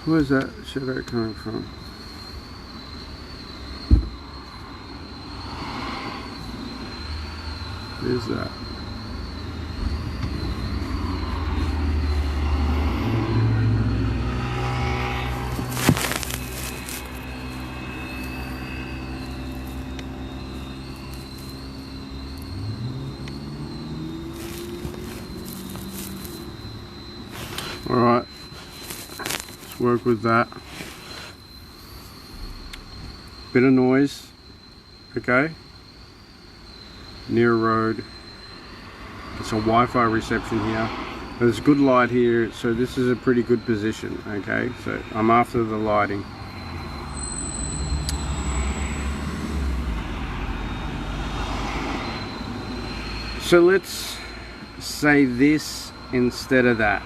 Where's that shadow coming from? Where's that? Alright, let's work with that. Bit of noise, okay? Near a road. It's a Wi-Fi reception here. There's good light here, so this is a pretty good position, okay? So I'm after the lighting. So let's say this instead of that.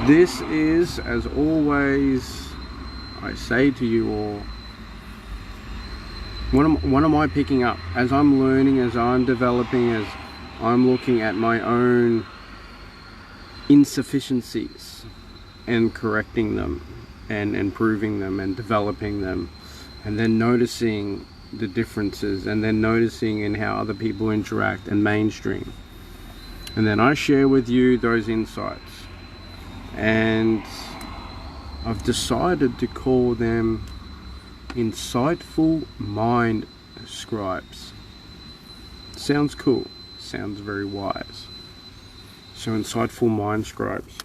This is, as always, I say to you all, what am I picking up? As I'm learning, as I'm developing, as I'm looking at my own insufficiencies and correcting them and improving them and developing them, and then noticing the differences, and then noticing in how other people interact and mainstream. And then I share with you those insights. And I've decided to call them insightful mind scribes. Sounds cool, sounds very wise. So insightful mind scribes.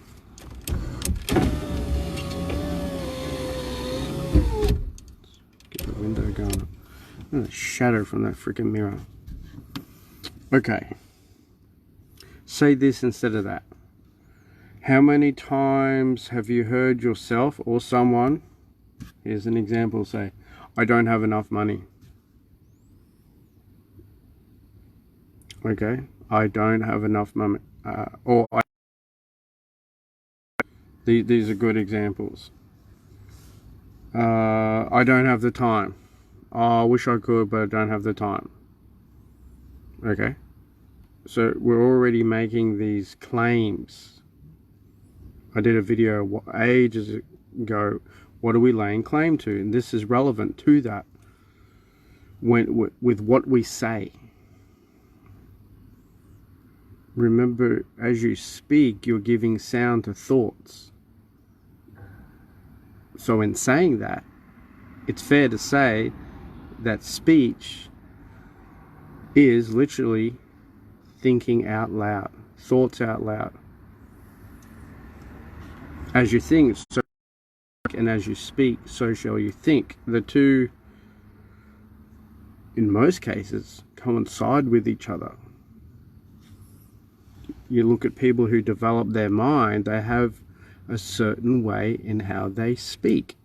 Get the window going. Oh, a shadow from that freaking mirror. Okay. Say this instead of that. How many times have you heard yourself or someone, here's an example, say, I don't have enough money. Okay, I don't have enough money. These are good examples. I don't have the time. Oh, I wish I could, but I don't have the time. Okay, so we're already making these claims. I did a video ages ago, what are we laying claim to? And this is relevant to that with what we say. Remember, as you speak, you're giving sound to thoughts. So in saying that, it's fair to say that speech is literally thinking out loud, thoughts out loud. As you think, so, and as you speak, so shall you think. The two, in most cases, coincide with each other. You look at people who develop their mind, they have a certain way in how they speak.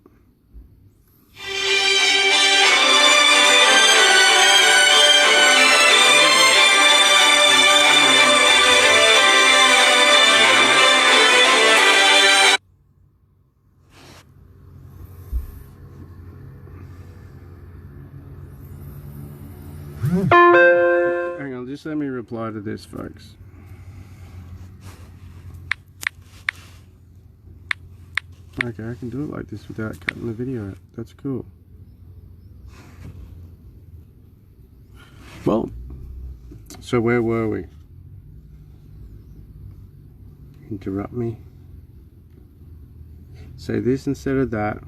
Hang on, just let me reply to this, folks. Okay, I can do it like this without cutting the video out. That's cool. Well, so where were we? Interrupt me. Say this instead of that.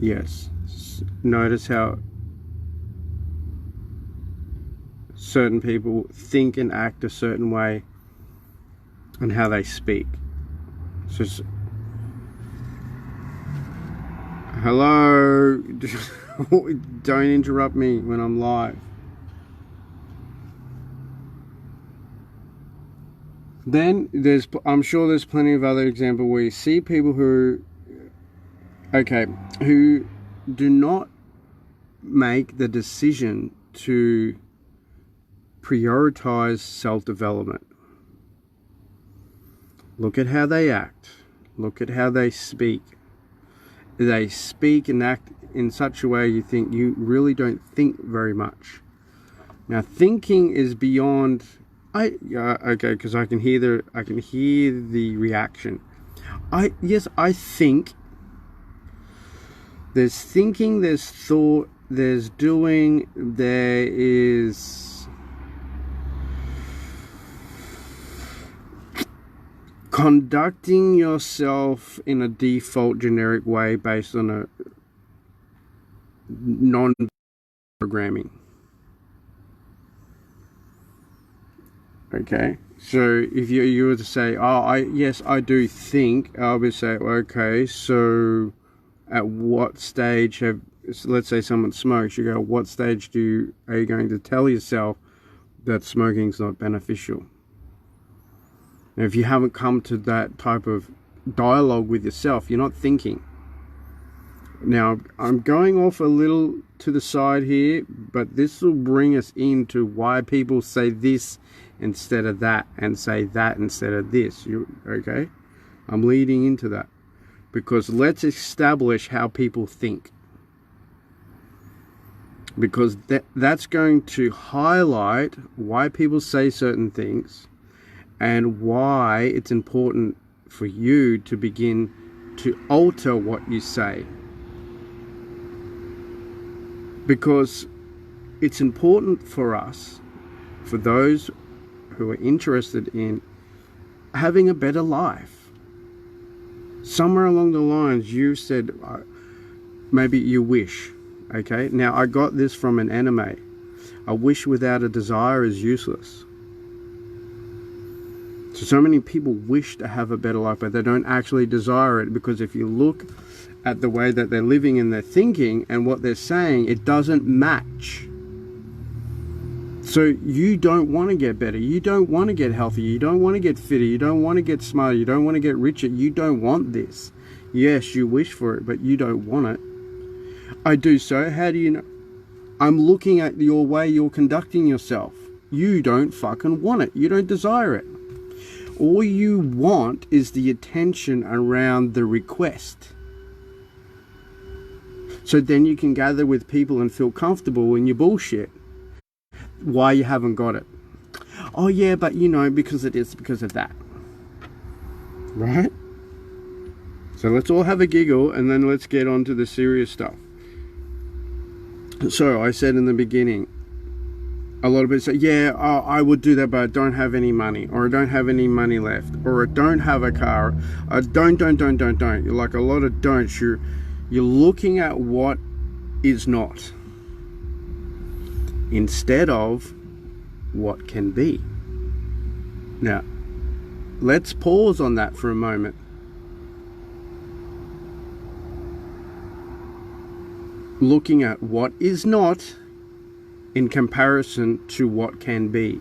Yes. Notice how certain people think and act a certain way and how they speak. So, hello, don't interrupt me when I'm live. Then I'm sure there's plenty of other examples where you see people who do not make the decision to prioritize self-development. Look at how they act. Look at how they speak. They speak and act in such a way you think you really don't think very much. Now, thinking is beyond. Okay, because I can hear the reaction. I think there's thinking, there's thought, there's doing, there is conducting yourself in a default generic way based on a non-programming. Okay, so if you were to say, oh, yes, I do think, I would say, okay, so at what stage let's say someone smokes, you go, what stage are you going to tell yourself that smoking is not beneficial? Now, if you haven't come to that type of dialogue with yourself, you're not thinking. Now, I'm going off a little to the side here, but this will bring us into why people say this instead of that and say that instead of this. Okay? I'm leading into that because let's establish how people think. Because that's going to highlight why people say certain things and why it's important for you to begin to alter what you say. Because it's important for us, for those who are interested in having a better life. Somewhere along the lines you said, maybe you wish. Okay, now I got this from an anime. A wish without a desire is useless. So many people wish to have a better life, but they don't actually desire it, because if you look at the way that they're living and they're thinking and what they're saying, it doesn't match. So you don't want to get better. You don't want to get healthier. You don't want to get fitter. You don't want to get smarter. You don't want to get richer. You don't want this. Yes, you wish for it, but you don't want it. I do so. How do you know? I'm looking at your way you're conducting yourself. You don't fucking want it. You don't desire it. All you want is the attention around the request. So then you can gather with people and feel comfortable in your bullshit. Why you haven't got it. Oh yeah, but you know, because it is because of that. Right? So let's all have a giggle and then let's get on to the serious stuff. So I said in the beginning, a lot of people say, yeah, I would do that, but I don't have any money, or I don't have any money left, or I don't have a car. I don't. You're like a lot of don'ts. You're looking at what is not instead of what can be. Now, let's pause on that for a moment. Looking at what is not in comparison to what can be.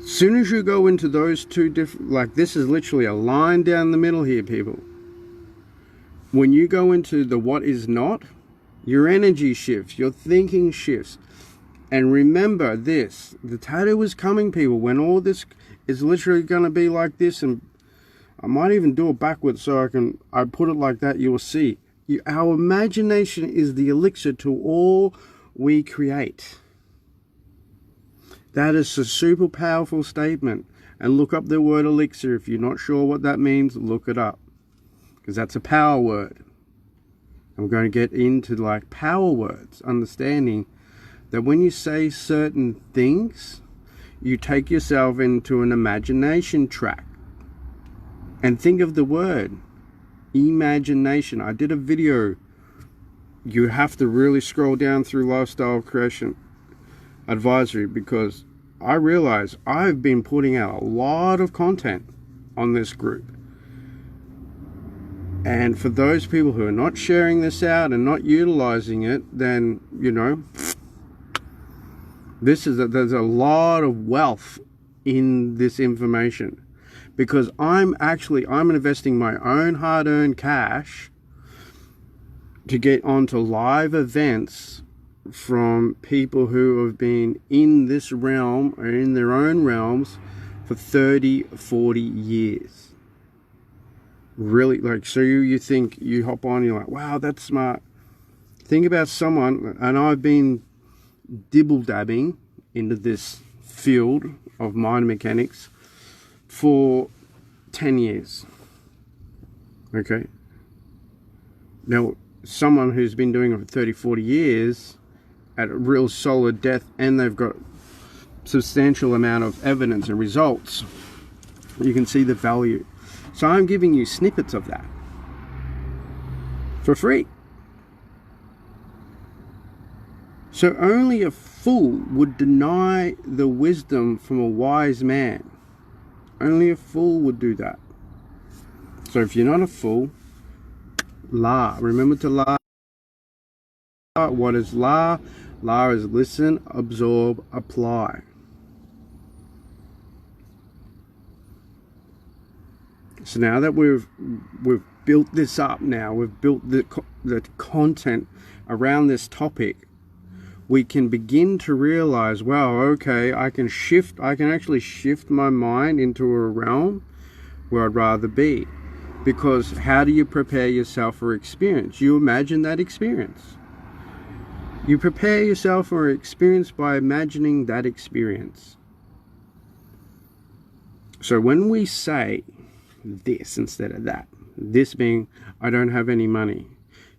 As soon as you go into those two different, like this is literally a line down the middle here, people. When you go into the what is not, your energy shifts, your thinking shifts. And remember this, the tattoo is coming, people, when all this is literally going to be like this, and I might even do it backwards so I put it like that, you will see. Our imagination is the elixir to all we create. That is a super powerful statement. And look up the word elixir. If you're not sure what that means, look it up. Because that's a power word. I'm going to get into like power words, understanding that when you say certain things, you take yourself into an imagination track. And think of the word imagination. I did a video. You have to really scroll down through Lifestyle Creation Advisory, because I realize I've been putting out a lot of content on this group. And for those people who are not sharing this out and not utilizing it, then, you know, there's a lot of wealth in this information. Because I'm investing my own hard-earned cash to get onto live events from people who have been in this realm or in their own realms for 30, 40 years. Really, like, so you think, you hop on, you're like, wow, that's smart. Think about someone, and I've been dibble-dabbing into this field of mind mechanics for 10 years. Okay. Now, someone who's been doing it for 30, 40 years at a real solid depth, and they've got substantial amount of evidence and results, you can see the value. So I'm giving you snippets of that for free. So only a fool would deny the wisdom from a wise man. Only a fool would do that. So if you're not a fool, la. Remember to la. What is la? La is listen, absorb, apply. So now that we've built this up, now we've built the content around this topic, we can begin to realize, wow, okay, I can actually shift my mind into a realm where I'd rather be. Because how do you prepare yourself for experience? You imagine that experience. You prepare yourself for experience by imagining that experience. So when we say this instead of that, this being, I don't have any money,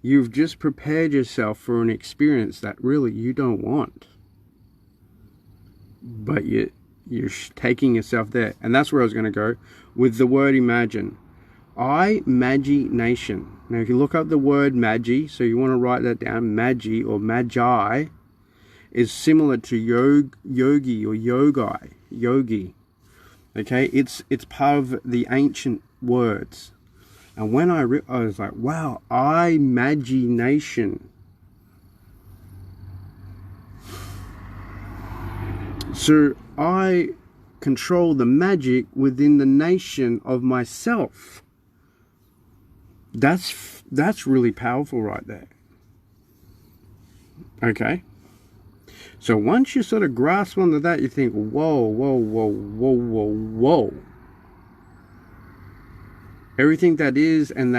you've just prepared yourself for an experience that really you don't want. But you're taking yourself there. And that's where I was going to go with the word imagine. Imagination. Now, if you look up the word magi, so you want to write that down, magi or magi is similar to yogi or yogi. Okay, it's part of the ancient words. And when I was like, wow, imagination. So I control the magic within the nation of myself. That's really powerful right there. Okay. So once you sort of grasp onto that, you think, whoa. Everything that is and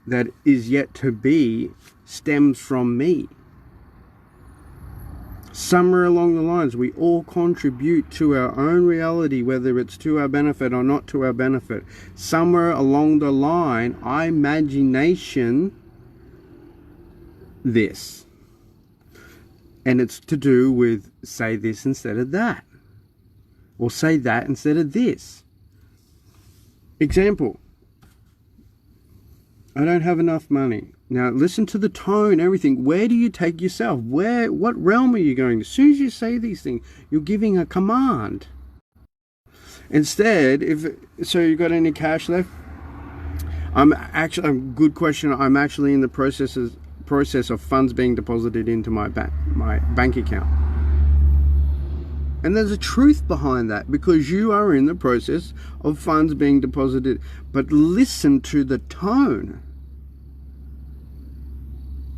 that is yet to be stems from me. Somewhere along the lines, we all contribute to our own reality, whether it's to our benefit or not to our benefit. Somewhere along the line, imagination this. And it's to do with say this instead of that. Or say that instead of this. Example. I don't have enough money. Now listen to the tone, everything. Where do you take yourself? What realm are you going? As soon as you say these things, you're giving a command. Instead, so you got any cash left? Good question. I'm actually in the process of funds being deposited into my bank account. And there's a truth behind that, because you are in the process of funds being deposited. But listen to the tone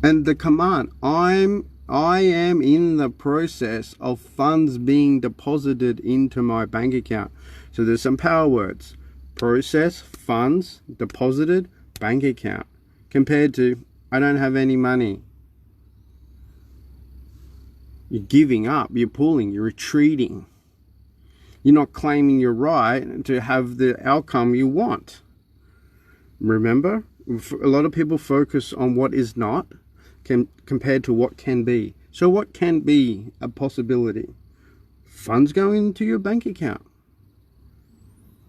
and the command. I am in the process of funds being deposited into my bank account. So there's some power words. Process, funds, deposited, bank account. Compared to, I don't have any money. You're giving up, you're pulling, you're retreating. You're not claiming your right to have the outcome you want. Remember, a lot of people focus on what is not compared to what can be. So what can be a possibility? Funds going into your bank account.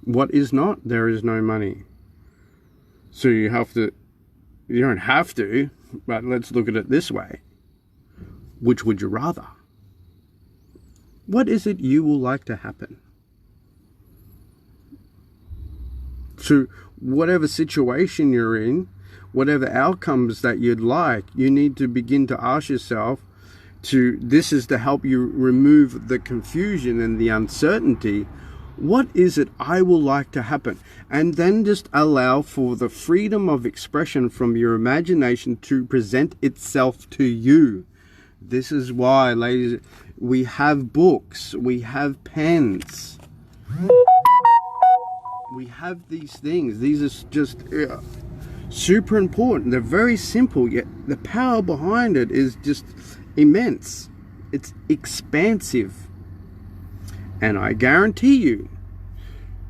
What is not? There is no money. So you don't have to, but let's look at it this way. Which would you rather? What is it you will like to happen? So whatever situation you're in, whatever outcomes that you'd like, you need to begin to ask yourself this is to help you remove the confusion and the uncertainty. What is it I will like to happen? And then just allow for the freedom of expression from your imagination to present itself to you. This is why, ladies, we have books, we have pens, we have these things. These are just super important. They're very simple, yet the power behind it is just immense. It's expansive. And I guarantee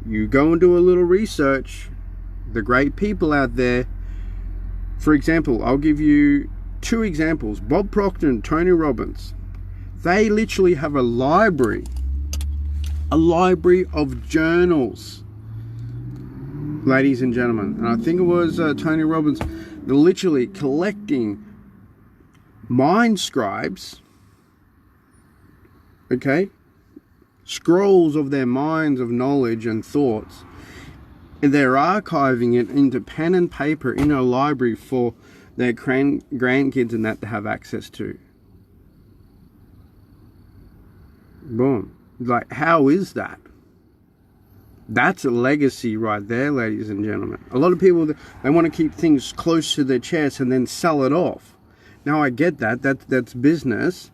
you go and do a little research the great people out there. For example, I'll give you 2 examples. Bob Proctor and Tony Robbins. They literally have a library of journals, ladies and gentlemen. And I think it was Tony Robbins. They're literally collecting mind scribes, okay, scrolls of their minds of knowledge and thoughts, and they're archiving it into pen and paper in a library for their grandkids and that to have access to. Boom. Like, how is that? That's a legacy right there, ladies and gentlemen. A lot of people, they want to keep things close to their chest and then sell it off. Now, I get that. That's business.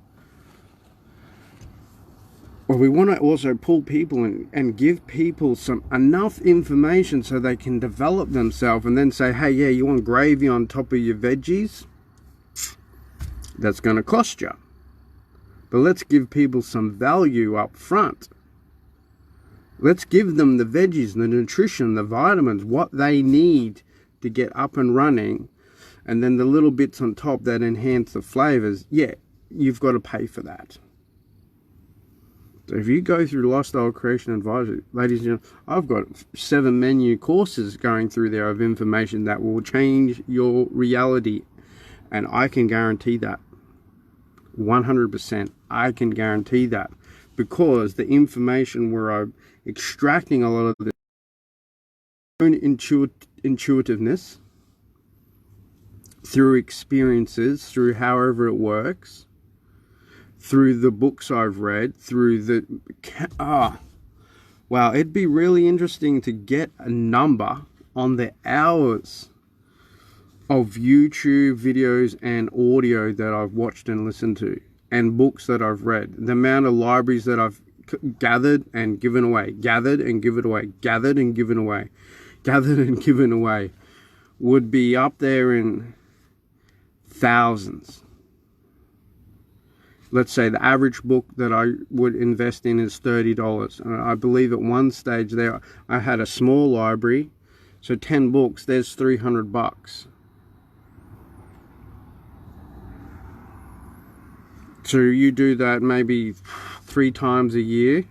Well, we want to also pull people in and give people enough information so they can develop themselves, and then say, hey, yeah, you want gravy on top of your veggies? That's going to cost you. But let's give people some value up front. Let's give them the veggies, the nutrition, the vitamins, what they need to get up and running. And then the little bits on top that enhance the flavors, yeah, you've got to pay for that. So if you go through Lifestyle Creation Advisory, ladies and gentlemen, I've got 7 menu courses going through there of information that will change your reality. And I can guarantee that. 100%. I can guarantee that. Because the information where I'm extracting a lot of the own intuitiveness through experiences, through however it works, through the books I've read, through the... wow, it'd be really interesting to get a number on the hours of YouTube videos and audio that I've watched and listened to, and books that I've read. The amount of libraries that I've gathered and given away, gathered and given away, gathered and given away, gathered and given away, would be up there in thousands. Let's say the average book that I would invest in is $30. I believe at one stage there, I had a small library, so 10 books, there's $300. So you do that maybe 3 times a year,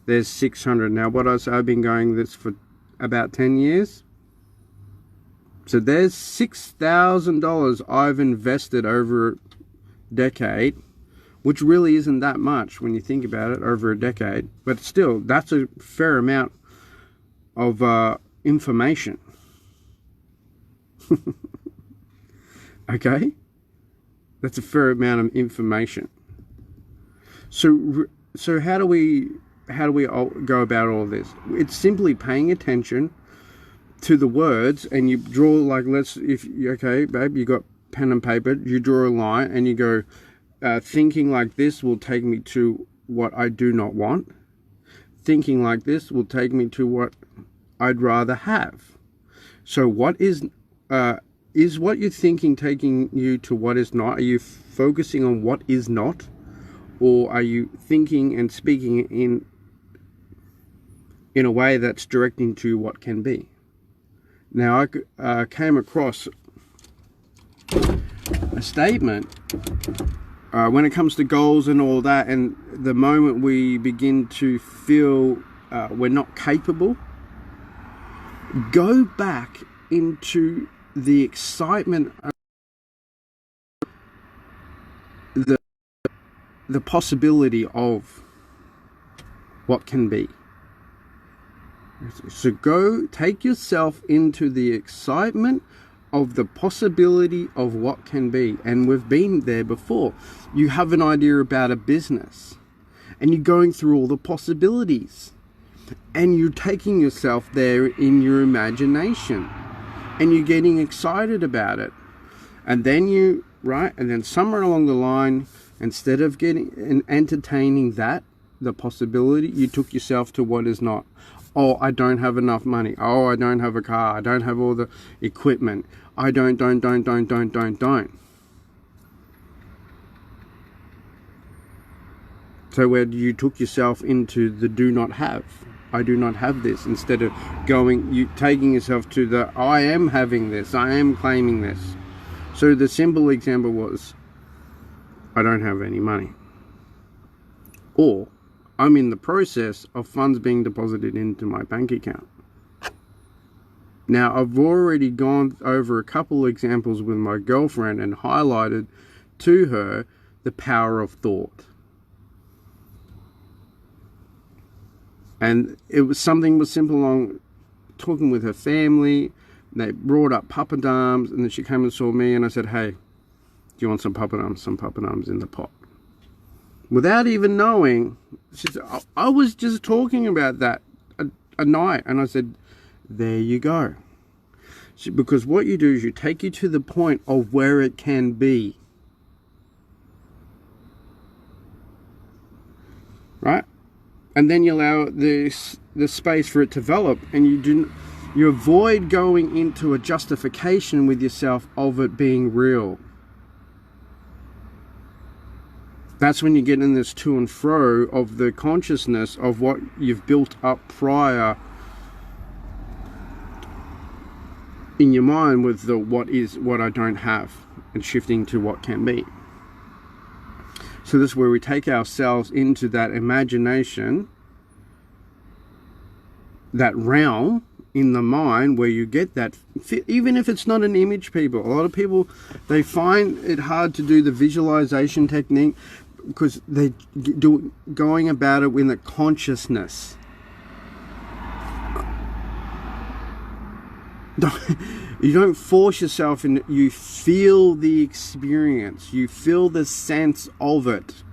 there's 600. Now what I've been going this for about 10 years. So there's $6,000 I've invested over a decade, which really isn't that much when you think about it, over a decade. But still, that's a fair amount of information. Okay? That's a fair amount of information. So how do we go about all this? It's simply paying attention to the words, and you draw, like, okay, babe, you got pen and paper, you draw a line and you go, thinking like this will take me to what I do not want. Thinking like this will take me to what I'd rather have. So what is what you're thinking taking you to what is not? Are you focusing on what is not? Or are you thinking and speaking in a way that's directing to what can be? Now, I came across a statement when it comes to goals and all that, and the moment we begin to feel we're not capable, go back into the excitement of the possibility of what can be. So go take yourself into the excitement of the possibility of what can be. And we've been there before. You have an idea about a business and you're going through all the possibilities and you're taking yourself there in your imagination and you're getting excited about it. And then and then somewhere along the line, instead of getting and entertaining that, the possibility, you took yourself to what is not. Oh, I don't have enough money. Oh, I don't have a car. I don't have all the equipment. I don't. So where you took yourself into the do not have. I do not have this, instead of taking yourself to the I am having this, I am claiming this. So the simple example was, I don't have any money, or I'm in the process of funds being deposited into my bank account. Now, I've already gone over a couple examples with my girlfriend and highlighted to her the power of thought. And it was simple along talking with her family. They brought up papadums, and then she came and saw me, and I said, hey, do you want some papadums? Some papadums in the pot. Without even knowing, she said, I was just talking about that a night, and I said, there you go. Because what you do is you take you to the point of where it can be. Right? And then you allow the space for it to develop, and you avoid going into a justification with yourself of it being real. That's when you get in this to and fro of the consciousness of what you've built up prior in your mind with the what I don't have, and shifting to what can be. So this is where we take ourselves into that imagination, that realm in the mind where you get that, even if it's not an image, people. A lot of people, they find it hard to do the visualization technique because they going about it in the consciousness. You don't force yourself in, you feel the experience, you feel the sense of it.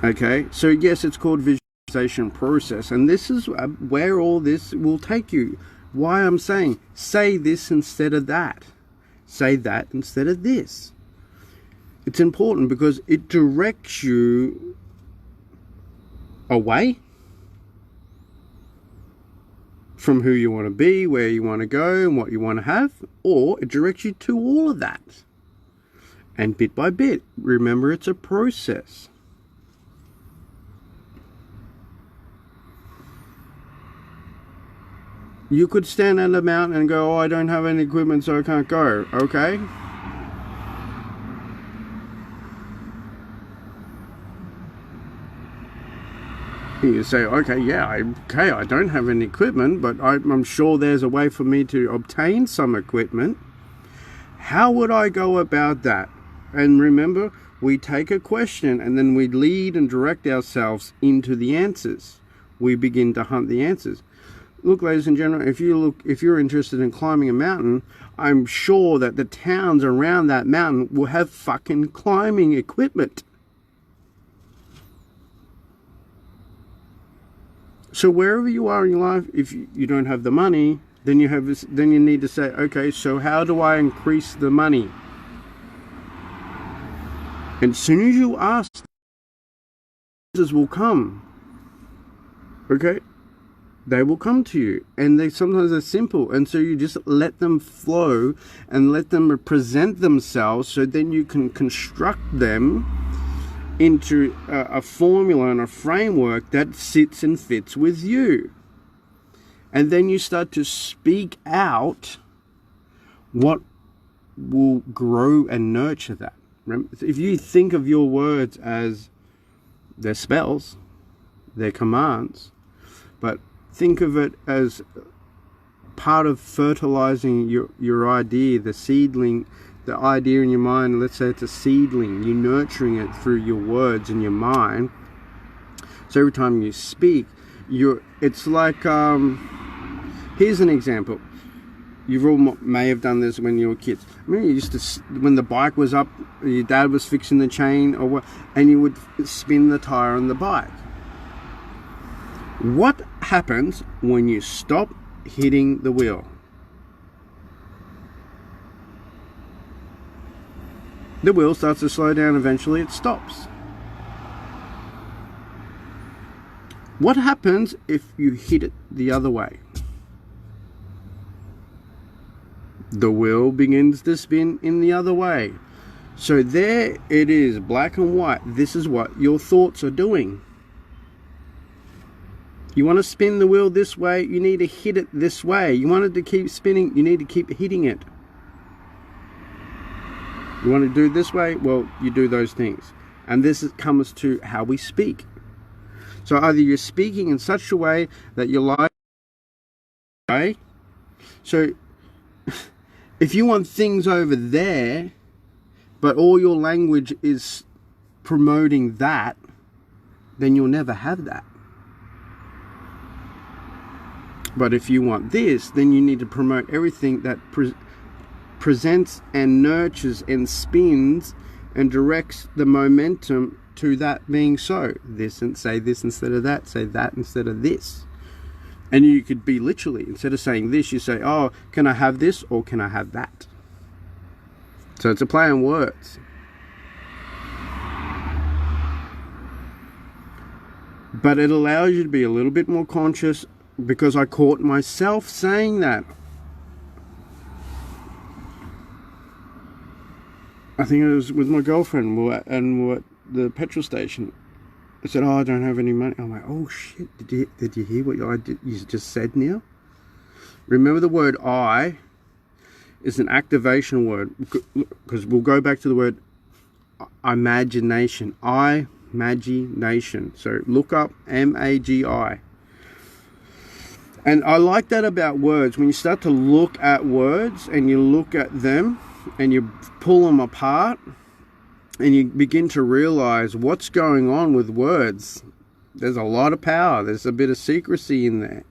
Okay, so yes, it's called visualization process, and this is where all this will take you. Why I'm saying, say this instead of that. Say that instead of this. It's important because it directs you away from who you want to be, where you want to go, and what you want to have, or it directs you to all of that. And bit by bit, remember, it's a process. You could stand at a mountain and go, oh, I don't have any equipment, so I can't go. Okay. You say, okay, yeah, I don't have any equipment, but I'm sure there's a way for me to obtain some equipment. How would I go about that? And remember, we take a question and then we lead and direct ourselves into the answers. We begin to hunt the answers. Look, ladies and gentlemen, if you're interested in climbing a mountain, I'm sure that the towns around that mountain will have fucking climbing equipment. So wherever you are in your life, if you don't have the money, then you need to say, okay, so how do I increase the money? And as soon as you ask, answers will come. Okay? They will come to you, and sometimes they're simple, and so you just let them flow and let them present themselves, so then you can construct them into a formula and a framework that sits and fits with you. And then you start to speak out what will grow and nurture that. Remember, if you think of your words as their spells, their commands, but think of it as part of fertilizing your idea, the seedling, the idea in your mind. Let's say it's a seedling, you're nurturing it through your words in your mind. So every time you speak, it's like, here's an example. You all may have done this when you were kids. I mean, you used to, when the bike was up, your dad was fixing the chain, or what, and you would spin the tire on the bike. What happens when you stop hitting the wheel? The wheel starts to slow down, eventually it stops. What happens if you hit it the other way? The wheel begins to spin in the other way. So there it is, black and white. This is what your thoughts are doing. You want to spin the wheel this way, you need to hit it this way. You want it to keep spinning, you need to keep hitting it. You want to do it this way, well, you do those things. And this comes to how we speak. So either you're speaking in such a way that you're like, okay? So if you want things over there, but all your language is promoting that, then you'll never have that. But if you want this, then you need to promote everything that presents and nurtures and spins and directs the momentum to that being so. This, and say this instead of that, say that instead of this. And you could be literally, instead of saying this, you say, oh, can I have this or can I have that? So it's a play on words. But it allows you to be a little bit more conscious, because I caught myself saying that. I think it was with my girlfriend, and we're at the petrol station. I said, oh, I don't have any money. I'm like, oh shit, did you hear what you just said, Neil? Remember, the word I is an activation word, because we'll go back to the word imagination. Imagination. So look up M-A-G-I. And I like that about words. When you start to look at words and you look at them and you pull them apart and you begin to realize what's going on with words, there's a lot of power. There's a bit of secrecy in there.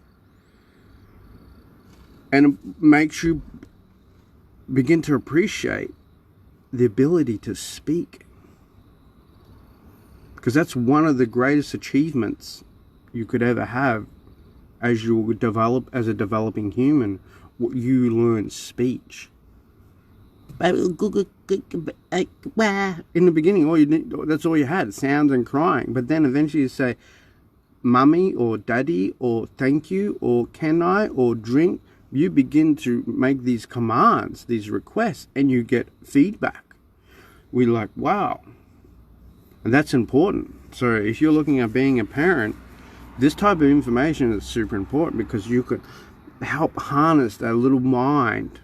And it makes you begin to appreciate the ability to speak. Because that's one of the greatest achievements you could ever have. As you develop as a developing human, you learn speech. In the beginning, that's all you had, sounds and crying. But then eventually you say, mummy or daddy or thank you or can I or drink. You begin to make these commands, these requests, and you get feedback. We're like, wow. And that's important. So if you're looking at being a parent, this type of information is super important, because you could help harness that little mind,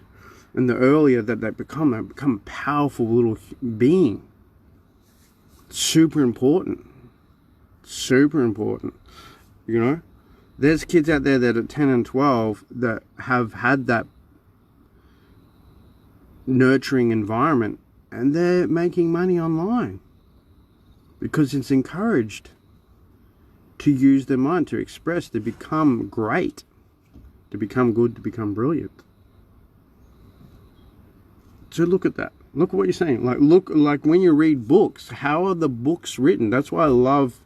and the earlier that they become a powerful little being. Super important. Super important. You know, there's kids out there that are 10 and 12 that have had that nurturing environment, and they're making money online because it's encouraged to use their mind, to express, to become great, to become good, to become brilliant. So look at that. Look at what you're saying. Look when you read books, how are the books written? That's why I love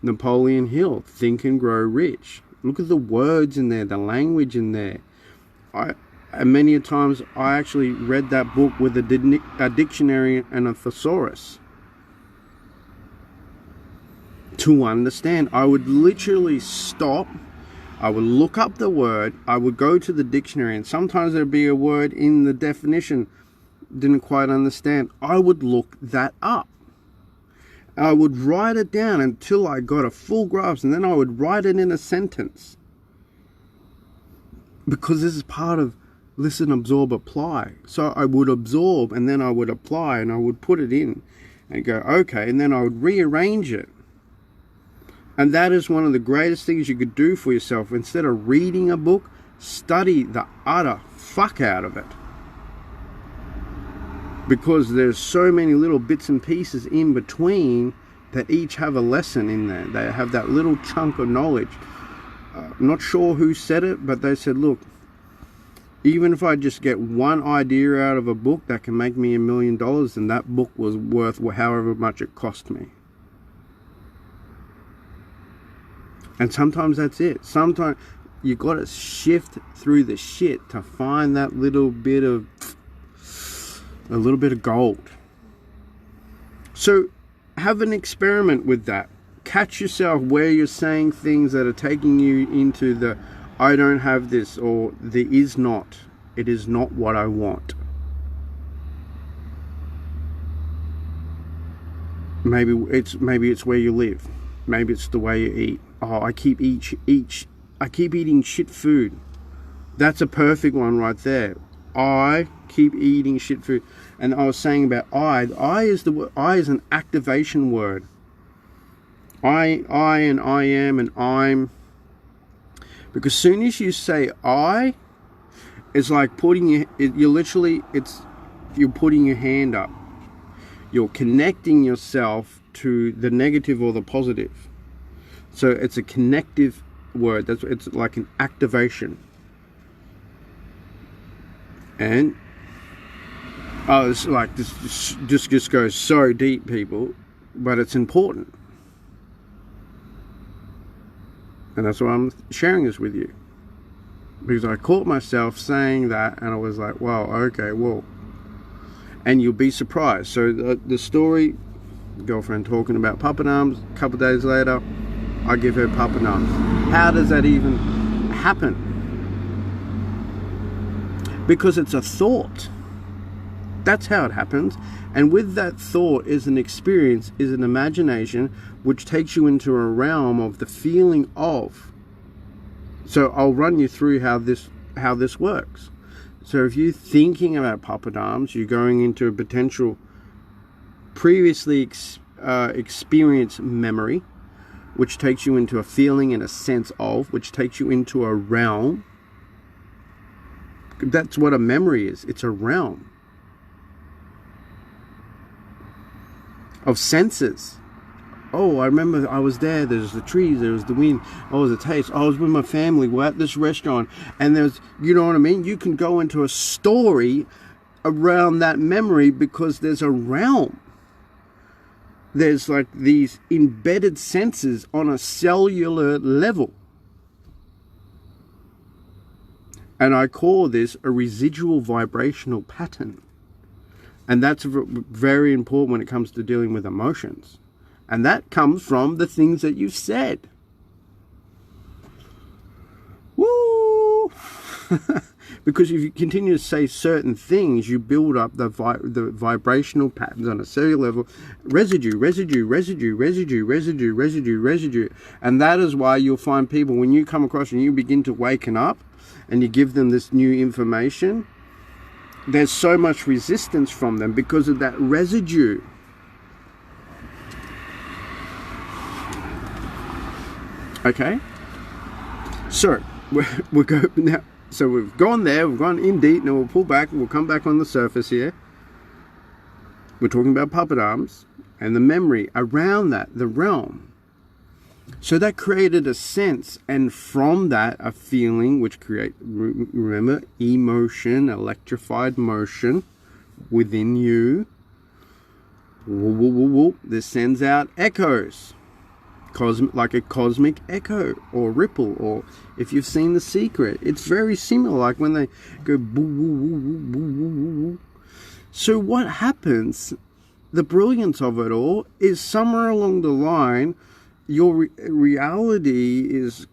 Napoleon Hill, Think and Grow Rich. Look at the words in there, the language in there. Many times I actually read that book with a dictionary and a thesaurus. To understand, I would literally stop, I would look up the word, I would go to the dictionary, and sometimes there'd be a word in the definition didn't quite understand. I would look that up. I would write it down until I got a full grasp, and then I would write it in a sentence. Because this is part of listen, absorb, apply. So I would absorb, and then I would apply, and I would put it in and go, okay, and then I would rearrange it. And that is one of the greatest things you could do for yourself. Instead of reading a book, study the utter fuck out of it. Because there's so many little bits and pieces in between that each have a lesson in there. They have that little chunk of knowledge. I'm not sure who said it, but they said, look, even if I just get one idea out of a book that can make me $1 million, then that book was worth however much it cost me. And sometimes that's it. Sometimes you got to shift through the shit to find that little bit of gold. So have an experiment with that. Catch yourself where you're saying things that are taking you into the I don't have this, or there is not. It is not what I want. Maybe it's where you live. Maybe it's the way you eat. oh, I keep eating shit food. That's a perfect one right there. I keep eating shit food. And I was saying about I is an activation word. I and I am and I'm. Because soon as you say I, it's like you're putting your hand up. You're connecting yourself to the negative or the positive. So it's a connective word. It's like an activation. And it's like this just goes so deep, people, but it's important. And that's why I'm sharing this with you. Because I caught myself saying that, and I was like, wow, okay, well. And you'll be surprised. So the story, girlfriend talking about papadums, a couple of days later, I give her papadums. How does that even happen? Because it's a thought. That's how it happens. And with that thought is an experience, is an imagination, which takes you into a realm of the feeling of. So I'll run you through how this works. So if you're thinking about papadums, you're going into a potential previously experienced memory, which takes you into a feeling and a sense of, which takes you into a realm. That's what a memory is. It's a realm of senses. Oh, I remember I was there. There's the trees. There was the wind. Oh, there was the taste. I was with my family. We're at this restaurant. And there's, you know what I mean? You can go into a story around that memory because there's a realm. There's like these embedded senses on a cellular level. And I call this a residual vibrational pattern. And that's very important when it comes to dealing with emotions. And that comes from the things that you've said. Woo! Because if you continue to say certain things, you build up the vibrational patterns on a cellular level. Residue. And that is why you'll find people, when you come across and you begin to waken up and you give them this new information, there's so much resistance from them because of that residue. Okay, so we'll go now. So we've gone there, we've gone in deep. Now we'll pull back. We'll come back on the surface here. We're talking about papadums and the memory around that, the realm. So that created a sense, and from that, a feeling, which remember, emotion, electrified motion within you. This sends out echoes. Like a cosmic echo or ripple, or if you've seen The Secret, it's very similar, like when they go boo, woo, woo, woo, woo, woo, woo. So what happens, the brilliance of it all, is somewhere along the line, your reality is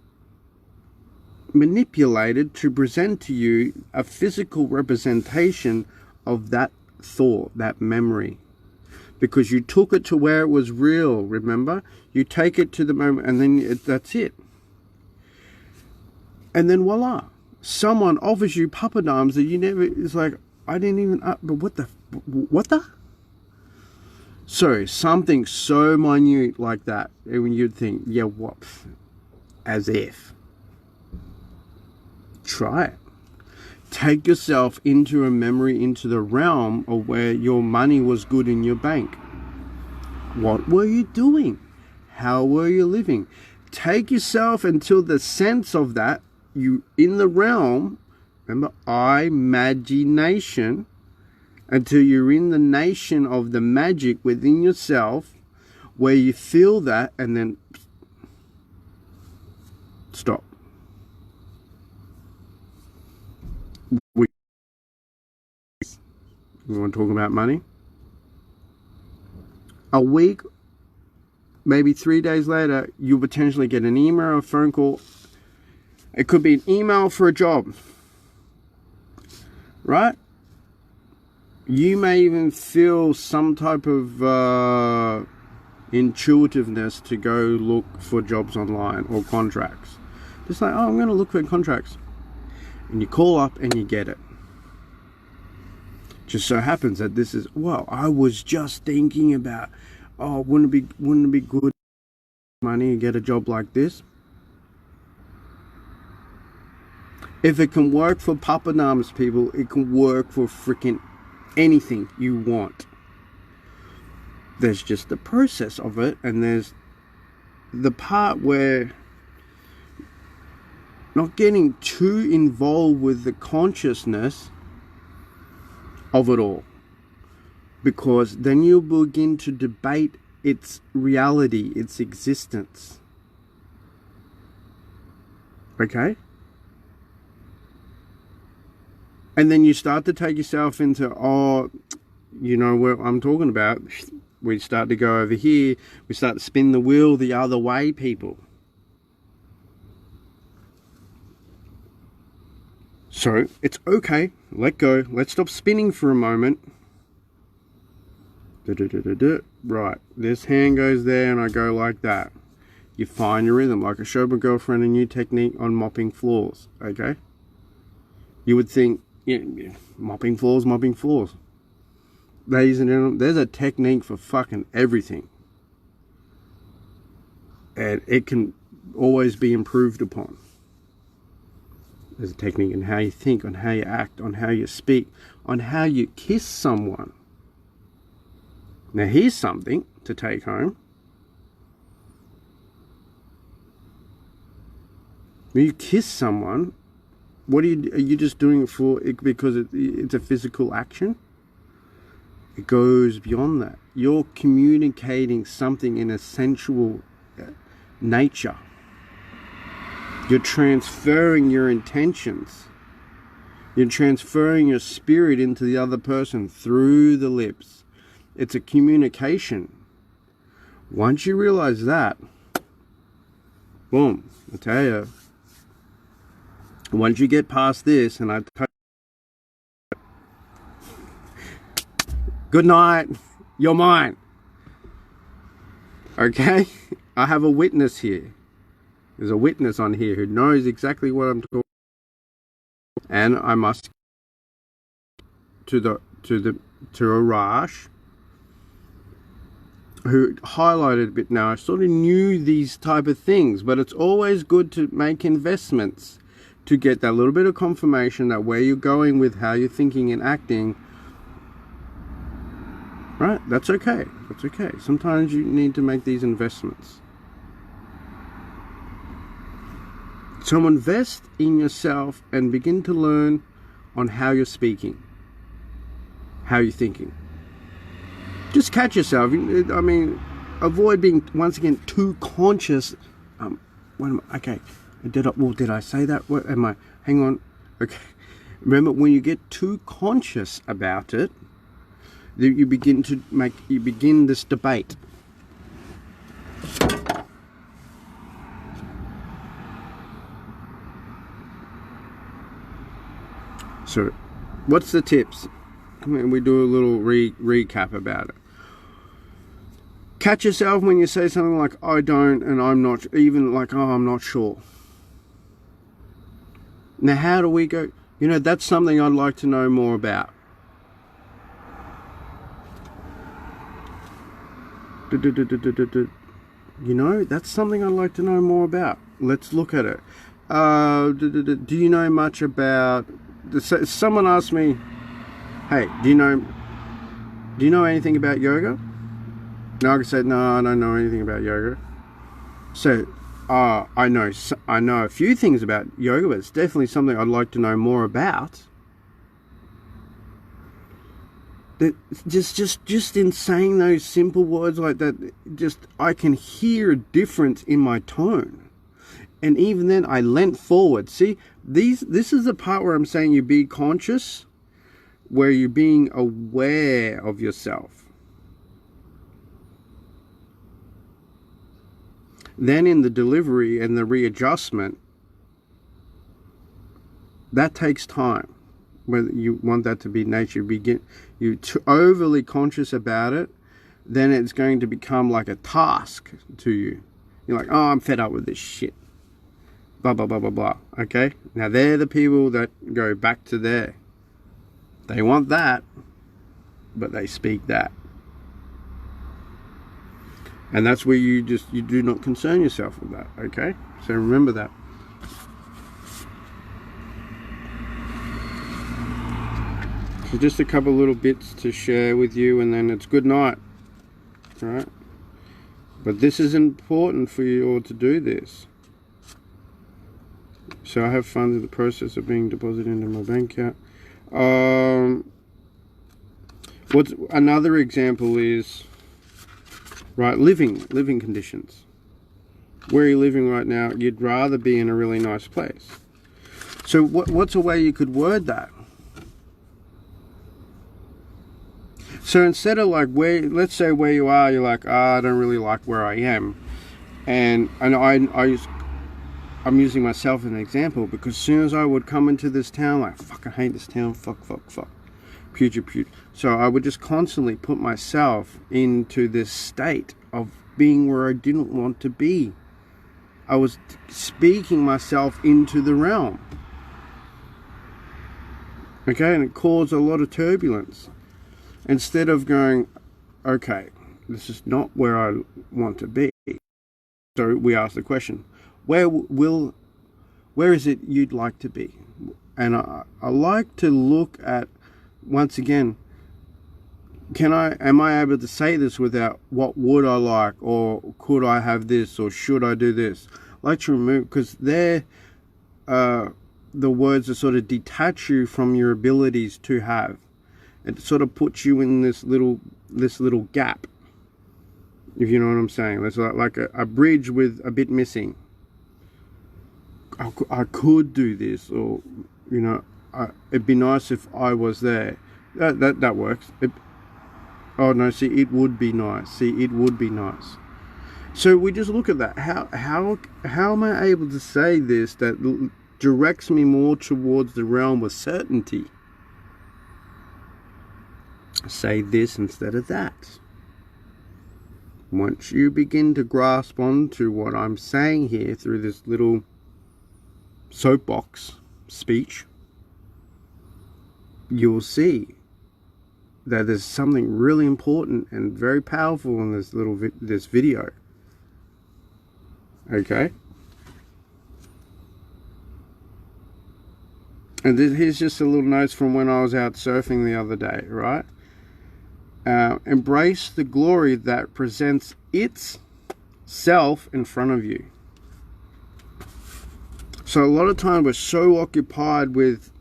manipulated to present to you a physical representation of that thought, that memory. Because you took it to where it was real, remember? You take it to the moment, and then that's it. And then voila. Someone offers you papadums that you never, it's like, I didn't even, but what the? So, something so minute like that, and when you'd think, yeah, what? As if. Try it. Take yourself into a memory, into the realm of where your money was good in your bank. What were you doing? How were you living? Take yourself until the sense of that, you in the realm, remember, imagination, until you're in the nation of the magic within yourself, where you feel that, and then stop. You want to talk about money? A week, maybe 3 days later, you'll potentially get an email or a phone call. It could be an email for a job, right? You may even feel some type of intuitiveness to go look for jobs online or contracts. Just like, oh, I'm going to look for contracts. And you call up and you get it. Just so happens that this is, well, I was just thinking about, oh, wouldn't it be good money and get a job like this? If it can work for Papanams people, it can work for freaking anything you want. There's just the process of it, and there's the part where not getting too involved with the consciousness of it all, because then you'll begin to debate its reality, its existence. Okay? And then you start to take yourself into, oh, you know what I'm talking about. We start to go over here. We start to spin the wheel the other way, people. So it's okay. Let go. Let's stop spinning for a moment. Right. This hand goes there and I go like that. You find your rhythm. Like I showed my girlfriend a new technique on mopping floors. Okay? You would think, yeah, mopping floors. Ladies and gentlemen, there's a technique for fucking everything. And it can always be improved upon. There's a technique on how you think, on how you act, on how you speak, on how you kiss someone. Now here's something to take home. When you kiss someone, are you just doing it for it because it's a physical action? It goes beyond that. You're communicating something in a sensual nature. You're transferring your intentions. You're transferring your spirit into the other person through the lips. It's a communication. Once you realize that, boom, I tell you, once you get past this, and I tell you, good night, you're mine. Okay? I have a witness here. There's a witness on here who knows exactly what I'm talking about. And I must to Arash, who highlighted a bit. Now I sort of knew these type of things, but it's always good to make investments to get that little bit of confirmation that where you're going with how you're thinking and acting, right? That's okay. That's okay. Sometimes you need to make these investments. So invest in yourself and begin to learn on how you're speaking, how you're thinking. Just catch yourself. I mean, avoid being, once again, too conscious. Okay, did I say that? What am I? Hang on. Okay. Remember, when you get too conscious about it, you begin this debate. So, what's the tips? I mean, we do a little recap about it. Catch yourself when you say something like, I don't, and I'm not, even like, oh, I'm not sure. Now, how do we go? You know, that's something I'd like to know more about. You know, that's something I'd like to know more about. Let's look at it. Do you know much about... Someone asked me, hey, do you know anything about yoga? No, I said, no, I don't know anything about yoga. So, I know a few things about yoga, but it's definitely something I'd like to know more about. That just in saying those simple words like that, I can hear a difference in my tone. And even then, I leant forward. See, this is the part where I'm saying you be conscious, where you're being aware of yourself. Then in the delivery and the readjustment, that takes time. Whether you want that to be nature, you're too overly conscious about it, then it's going to become like a task to you. You're like, oh, I'm fed up with this shit. Blah, blah, blah, blah, blah. Okay? Now, they're the people that go back to there. They want that, but they speak that. And that's where you do not concern yourself with that. Okay? So remember that. So just a couple little bits to share with you, and then it's good night. Alright? But this is important for you all to do this. So I have funds in the process of being deposited into my bank account. What's another example is, right, living conditions. Where you're living right now, you'd rather be in a really nice place. So what's a way you could word that? So instead of like let's say where you are, you're like, I don't really like where I am, and I'm using myself as an example, because as soon as I would come into this town, like, fuck, I hate this town, fuck, putrid. So I would just constantly put myself into this state of being where I didn't want to be. I was speaking myself into the realm. Okay, and it caused a lot of turbulence. Instead of going, okay, this is not where I want to be. So we ask the question, where is it you'd like to be? And I like to look at, once again, am I able to say this without what would I like, or could I have this, or should I do this? I like to remove, because they're the words that sort of detach you from your abilities to have. It sort of puts you in this little gap, if you know what I'm saying. It's like a bridge with a bit missing. I could do this, or you know, it'd be nice if I was there. That works. Oh no, see, it would be nice. See, it would be nice. So we just look at that. How am I able to say this that directs me more towards the realm of certainty? Say this instead of that. Once you begin to grasp onto what I'm saying here through this little soapbox speech, you'll see that there's something really important and very powerful in this video. Okay? And here's just a little note from when I was out surfing the other day, right? Embrace the glory that presents itself in front of you. So a lot of time we're so occupied with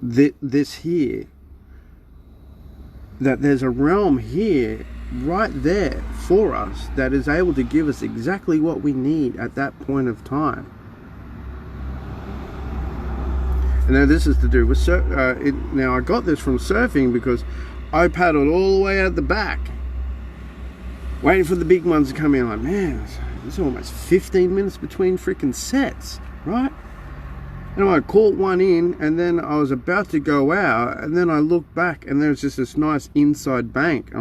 this here, that there's a realm here right there for us that is able to give us exactly what we need at that point of time. And now this is to do with now I got this from surfing, because I paddled all the way out the back waiting for the big ones to come in. Like, man, it's almost 15 minutes between freaking sets, right? And I caught one in, and then I was about to go out, and then I looked back, and there's just this nice inside bank.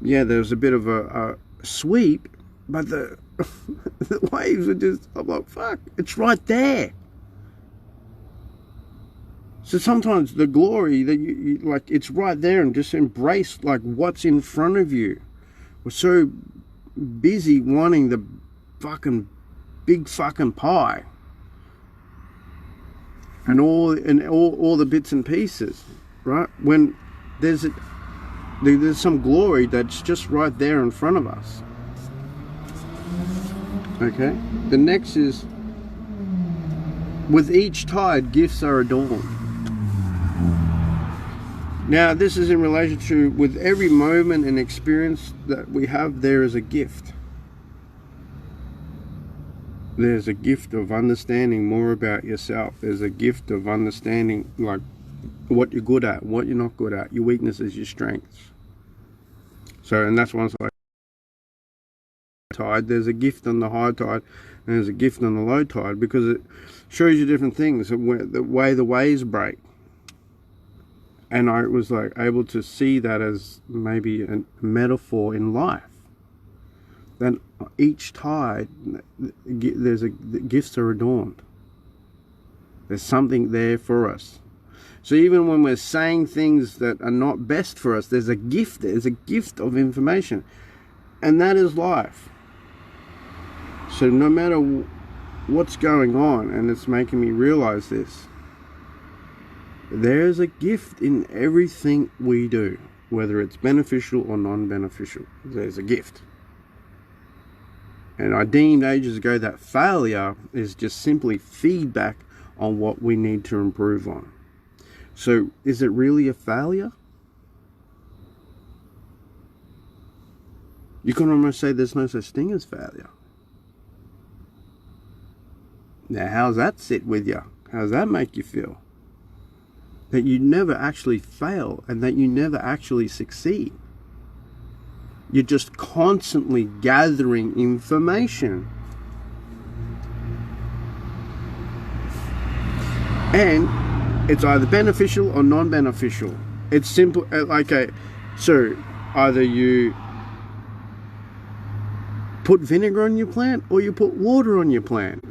Yeah, there was a bit of a sweep, but the waves were just, I'm like, fuck, it's right there. So sometimes the glory that you like, it's right there, and just embrace like what's in front of you. We're so busy wanting the fucking big fucking pie and all the bits and pieces, right? When there's some glory that's just right there in front of us. Okay. The next is, with each tide, gifts are adorned. Now, this is in relation to, with every moment and experience that we have, there is a gift. There's a gift of understanding more about yourself. There's a gift of understanding, like, what you're good at, what you're not good at, your weaknesses, your strengths. So, and that's one side. Tide, there's a gift on the high tide, and there's a gift on the low tide, because it shows you different things, the way the waves break. And I was like able to see that as maybe a metaphor in life. Then each tide, the gifts are adorned. There's something there for us. So even when we're saying things that are not best for us, there's a gift. There's a gift of information, and that is life. So no matter what's going on, and it's making me realize this, there's a gift in everything we do, whether it's beneficial or non-beneficial. There's a gift. And I deemed ages ago that failure is just simply feedback on what we need to improve on. So is it really a failure? You can almost say there's no such thing as failure. Now, how's that sit with you? How's that make you feel? That you never actually fail and that you never actually succeed. You're just constantly gathering information. And it's either beneficial or non-beneficial. It's simple, so either you put vinegar on your plant or you put water on your plant.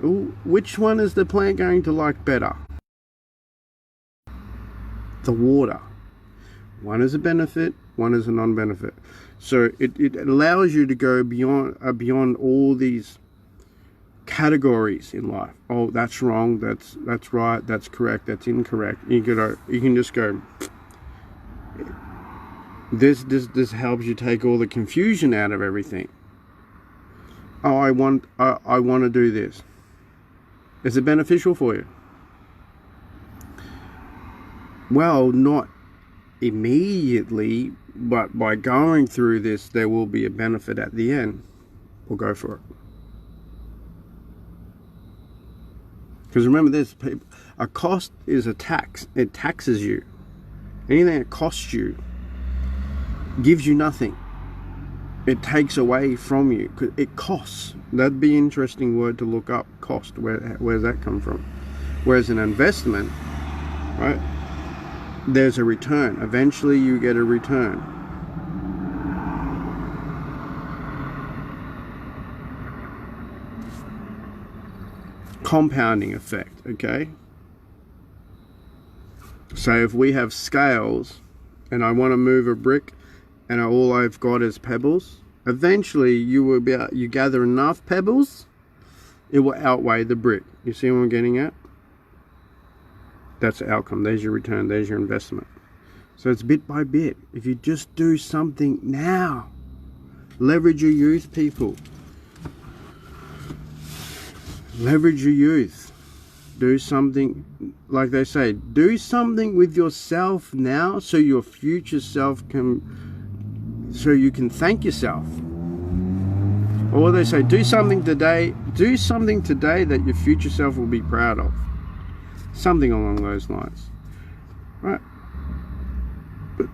Which one is the plant going to like better? The water. One is a benefit, one is a non-benefit. So it allows you to go beyond all these categories in life. Oh, that's wrong, that's right, that's correct, that's incorrect. You can just go, this helps you take all the confusion out of everything. Oh, I want to do this. Is it beneficial for you? Well, not immediately, but by going through this, there will be a benefit at the end. We'll go for it. Because remember this, a cost is a tax. It taxes you. Anything that costs you gives you nothing. It takes away from you. It costs. That'd be an interesting word to look up. Cost. Where's that come from? Whereas an investment, right? There's a return. Eventually you get a return. Compounding effect, okay? So if we have scales and I want to move a brick and all I've got is pebbles, eventually you gather enough pebbles, it will outweigh the brick. You see what I'm getting at? That's the outcome. There's your return. There's your investment. So it's bit by bit. If you just do something now, leverage your youth, people. Leverage your youth. Do something, like they say, do something with yourself now so your future self so you can thank yourself. Or what they say, do something today that your future self will be proud of. Something along those lines, right? But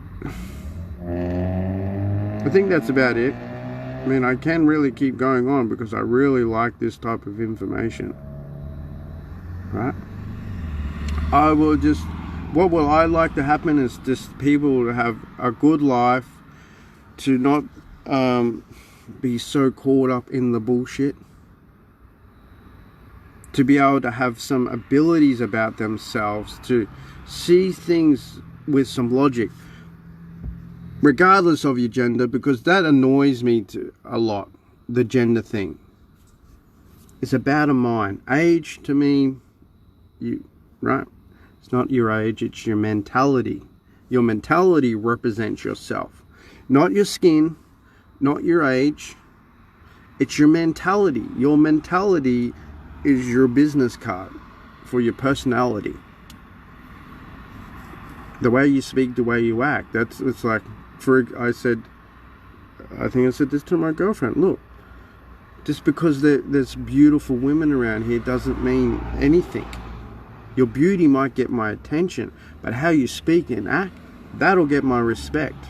I think that's about it. I mean, I can really keep going on because I really like this type of information, right? What will I like to happen is just people to have a good life, to not be so caught up in the bullshit, to be able to have some abilities about themselves, to see things with some logic, regardless of your gender, because that annoys me a lot, the gender thing. It's about a mind. Age, to me, right? It's not your age, it's your mentality. Your mentality represents yourself. Not your skin, not your age. It's your mentality. Your mentality is your business card for your personality. The way you speak, the way you act. It's like, I think I said this to my girlfriend. Look, just because there's beautiful women around here doesn't mean anything. Your beauty might get my attention, but how you speak and act, that'll get my respect.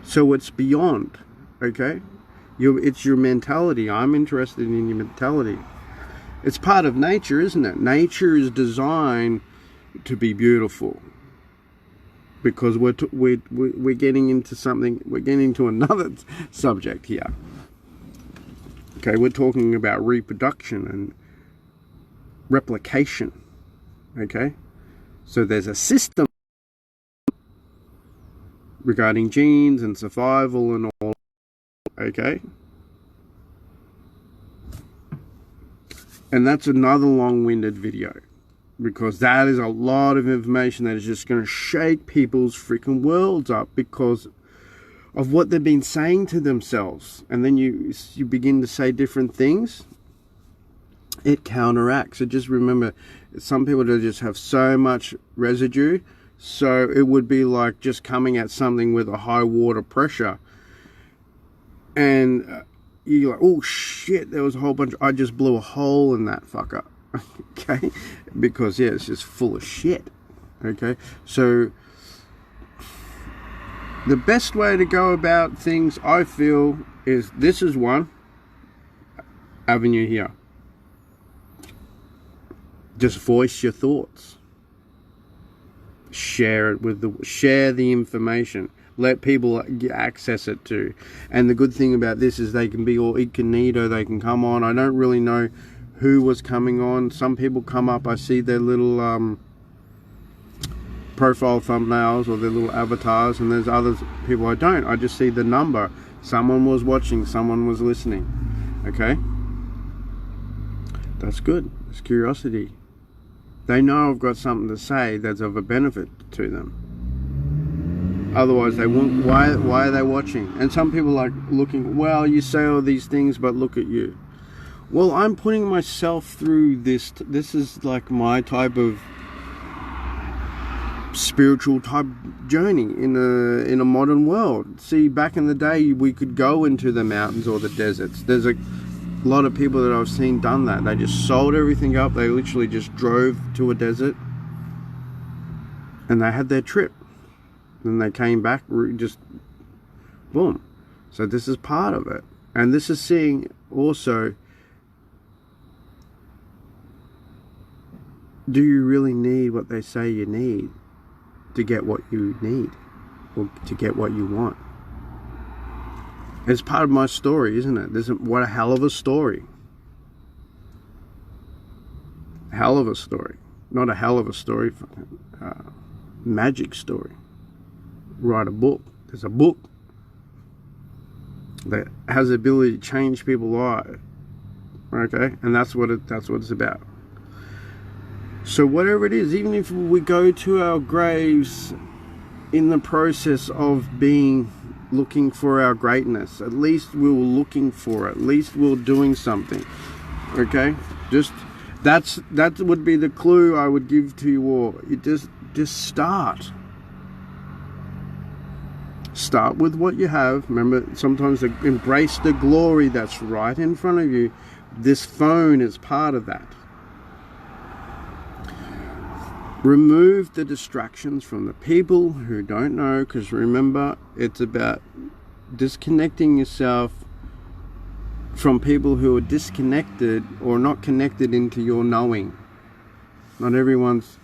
So it's beyond, okay? It's your mentality. I'm interested in your mentality. It's part of nature, isn't it? Nature is designed to be beautiful. because we're getting into something. We're getting into another subject here. Okay, we're talking about reproduction and replication. Okay, so there's a system regarding genes and survival and all. Okay, and that's another long-winded video, because that is a lot of information that is just going to shake people's freaking worlds up because of what they've been saying to themselves. And then you begin to say different things, it counteracts. So just remember, some people just have so much residue, so it would be like just coming at something with a high water pressure, and you're like, oh shit, there was a whole bunch, I just blew a hole in that fucker. Okay, because yeah, it's just full of shit. Okay, so the best way to go about things, I feel, is this is one avenue here. Just voice your thoughts. Share it with share the information. Let people access it too. And the good thing about this is they can be all incognito. They can come on. I don't really know who was coming on. Some people come up, I see their little profile thumbnails or their little avatars, and there's other people I don't. I just see the number. Someone was watching, someone was listening. Okay, that's good. It's curiosity. They know I've got something to say that's of a benefit to them. Otherwise they won't. Why are they watching? And some people like looking, well, you say all these things, but look at you. Well, I'm putting myself through this. This is like my type of spiritual type journey in a modern world. See, back in the day, we could go into the mountains or the deserts. There's a lot of people that I've seen done that. They just sold everything up. They literally just drove to a desert and they had their trip. Then they came back, just boom. So this is part of it. And this is seeing also, do you really need what they say you need to get what you need or to get what you want? It's part of my story, isn't it? What a hell of a story. Hell of a story. Not a hell of a story, magic story. Write a book. There's a book that has the ability to change people's lives. Okay? And that's what it's about. So whatever it is, even if we go to our graves in the process of looking for our greatness, at least we were looking for it. At least we were doing something. Okay? That would be the clue I would give to you all. You just start. Start with what you have. Remember, sometimes embrace the glory that's right in front of you. This phone is part of that. Remove the distractions from the people who don't know, because remember, it's about disconnecting yourself from people who are disconnected or not connected into your knowing. Not everyone's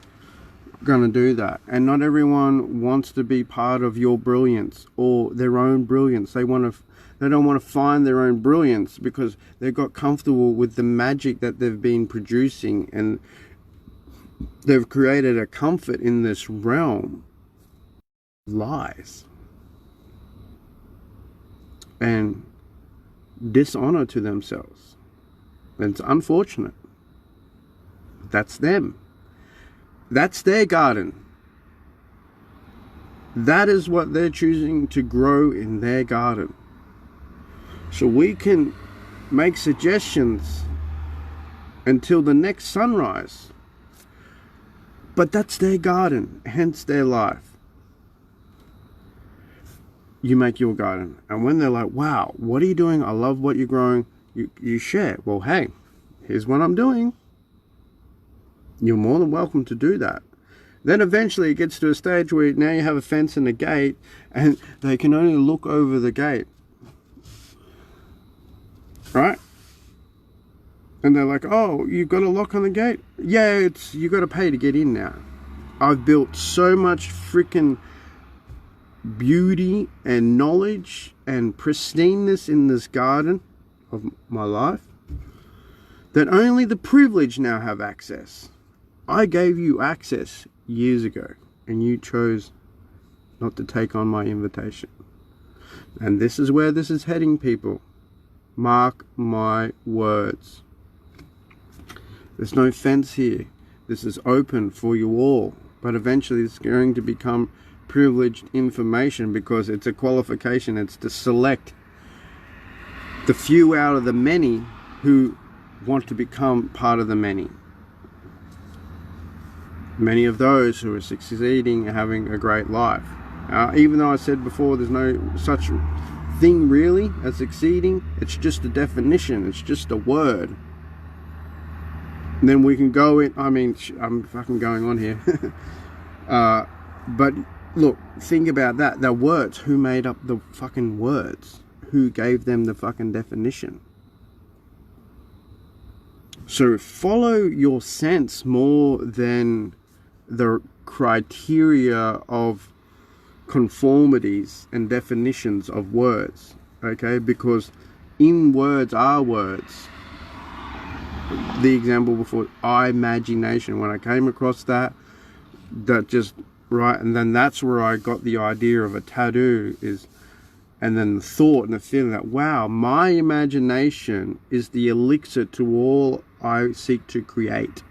going to do that, and not everyone wants to be part of your brilliance or their own brilliance. They don't want to find their own brilliance because they've got comfortable with the magic that they've been producing, and they've created a comfort in this realm of lies and dishonor to themselves. And it's unfortunate. That's them. That's their garden. That is what they're choosing to grow in their garden. So we can make suggestions until the next sunrise. But that's their garden, hence their life. You make your garden. And when they're like, wow, what are you doing? I love what you're growing. You share. Well, hey, here's what I'm doing. You're more than welcome to do that. Then eventually it gets to a stage where now you have a fence and a gate, and they can only look over the gate. Right? And they're like, oh, you've got a lock on the gate? Yeah, you got to pay to get in now. I've built so much freaking beauty and knowledge and pristineness in this garden of my life that only the privileged now have access. I gave you access years ago, and you chose not to take on my invitation. And this is where this is heading, people. Mark my words. There's no fence here. This is open for you all. But eventually it's going to become privileged information, because it's a qualification. It's to select the few out of the many who want to become part of the many. Many of those who are succeeding and having a great life. Even though I said before there's no such thing really as succeeding, it's just a definition, it's just a word. And then we can go in, I'm fucking going on here. But look, think about that. The words, who made up the fucking words? Who gave them the fucking definition? So follow your sense more than the criteria of conformities and definitions of words, okay? Because in words are words. The example before, imagination, when I came across that just right, and then that's where I got the idea of a tattoo, is, and then the thought and the feeling that, wow, my imagination is the elixir to all I seek to create.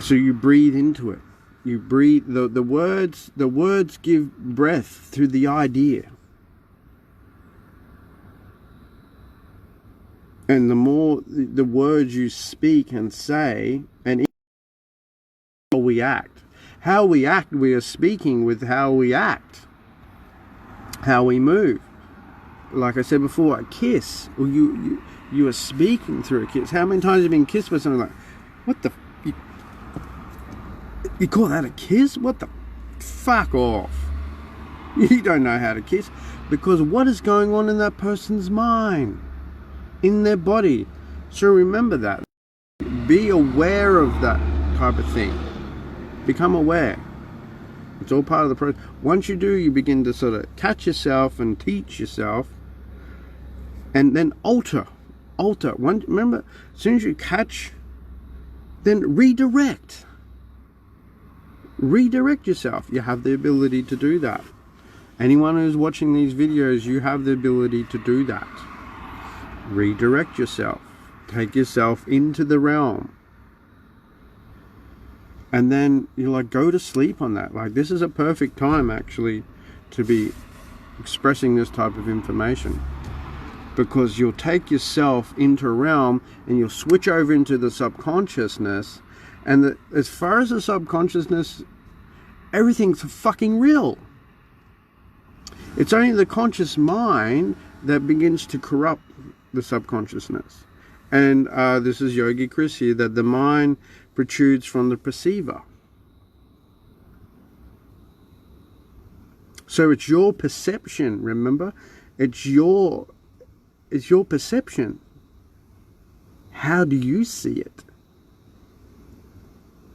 So you breathe into it. You breathe, the words give breath through the idea. And the more the words you speak and say, and how we act. How we act, we are speaking with how we act. How we move. Like I said before, a kiss. Or you are speaking through a kiss. How many times have you been kissed by something like, what the... You call that a kiss? What the... Fuck off. You don't know how to kiss. Because what is going on in that person's mind? In their body. So remember that. Be aware of that type of thing. Become aware. It's all part of the process. Once you do, you begin to sort of catch yourself and teach yourself. And then alter. Remember, as soon as you catch, then redirect. Redirect yourself. You have the ability to do that. Anyone who's watching these videos, you have the ability to do that. Redirect yourself. Take yourself into the realm. And then you like go to sleep on that. Like, this is a perfect time actually to be expressing this type of information, because you'll take yourself into a realm and you'll switch over into the subconsciousness. And as far as the subconsciousness, everything's fucking real. It's only the conscious mind that begins to corrupt the subconsciousness. And this is Yogi Chris here, that the mind protrudes from the perceiver. So it's your perception, remember? It's your perception. How do you see it?